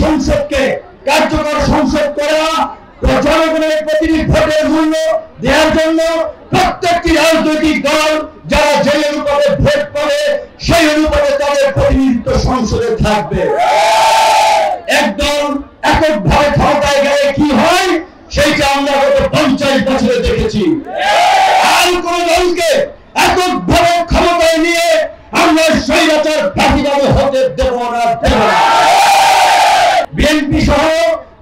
সংসদকে কার্যকর সংসদ করা, জনগণের প্রতিনিধি ভোটের মূল্য দেওয়ার জন্য প্রত্যেকটি রাজনৈতিক দল যারা যে অনুপাতে ভোট করে সেই অনুপাতে তাদের প্রতিনিধিত্ব সংসদে থাকবে। একদল এককভাবে ক্ষমতায় গেলে কি হয় সেইটা আমরা গত 50 বছরে দেখেছি। আর কোন দলকে এককভাবে ক্ষমতায় নিয়ে আমরা স্বৈরাচার ফাঁসিবাদী হতে দেব না। বিএনপি সহ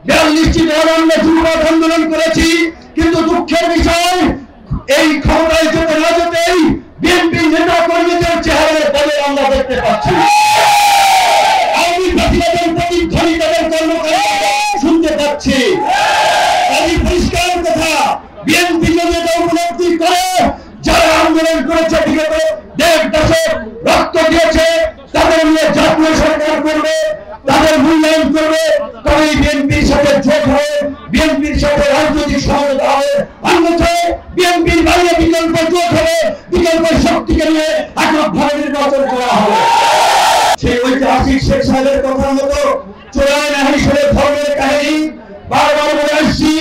42টি দল আমরা যুবক আন্দোলন করেছি, কিন্তু দুঃখের বিষয় এই ক্ষমতায় যেতে না যেতেই বিএনপি নেতা কর্মীদের চেহারার বদল আমরা দেখতে পাচ্ছি। আওয়ামী ফাঁসিবাদের প্রতিধ্বনি তাদের কর্মকাণ্ড শুনতে পাচ্ছি। তাদের পরিষ্কার কথা, বিএনপি যদি এটা উপলব্ধি করে যারা আন্দোলন করেছে বিগত 1.5 দশক রক্ত দিয়েছে তাদের নিয়ে জাতীয় সরকার করবে, তাদের মূল্যায়ন করবে, তবে বিএনপির সাথে যোগ হয়ে বিএনপির সাথে রাজনৈতিক সহায়তা হবে। অন্যথায় বিএনপির বাইরে বিকল্প যোগ হবে, বিকল্প শক্তিকে নিয়ে এককভাবে নির্বাচন করা হবে। সেই ঐতিহাসিক শেখ সাহেবের কথার মতো 94 সালে ধর্মের কাহিনী বারবার বলে আসছি।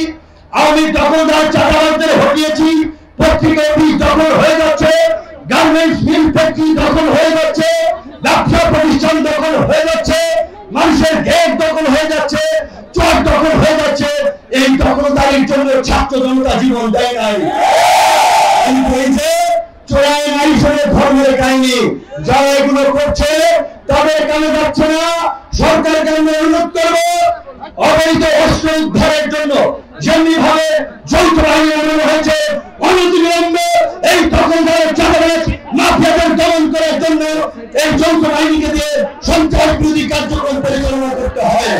আমি দখলদার চাঁদাবাজদের হটিয়েছি, পত্রিকা অফিস দখল হয়ে যাচ্ছে, গার্মেন্টস মিল ফ্যাক্টরি দখল হয়ে যাচ্ছে, ব্যবসা প্রতিষ্ঠান দখল হয়ে যাচ্ছে, মানুষের ঘের দখল হয়ে যাচ্ছে, চর দখল হয়ে যাচ্ছে। এই দখলদারির জন্য ছাত্র জনতা জীবন দেয় নাই। কিন্তু এই যে 94 সালে ধর্মের কাহিনী যারা এগুলো করছে তাদের কানে যাচ্ছে না। সরকারকে আমরা অনুরোধ করবো অবৈধ অস্ত্র উদ্ধারের জন্য যেমনি ভাবে যৌথ বাহিনী আনানো হয়েছে, অনতিবিলম্বে এই দখলদারের চাঁদাবাজ মাফিয়াদের দমন করার জন্য এই যৌথ বাহিনীকে দিয়ে সন্ত্রাস বিরোধী কার্যক্রম পরিচালনা করতে হবে।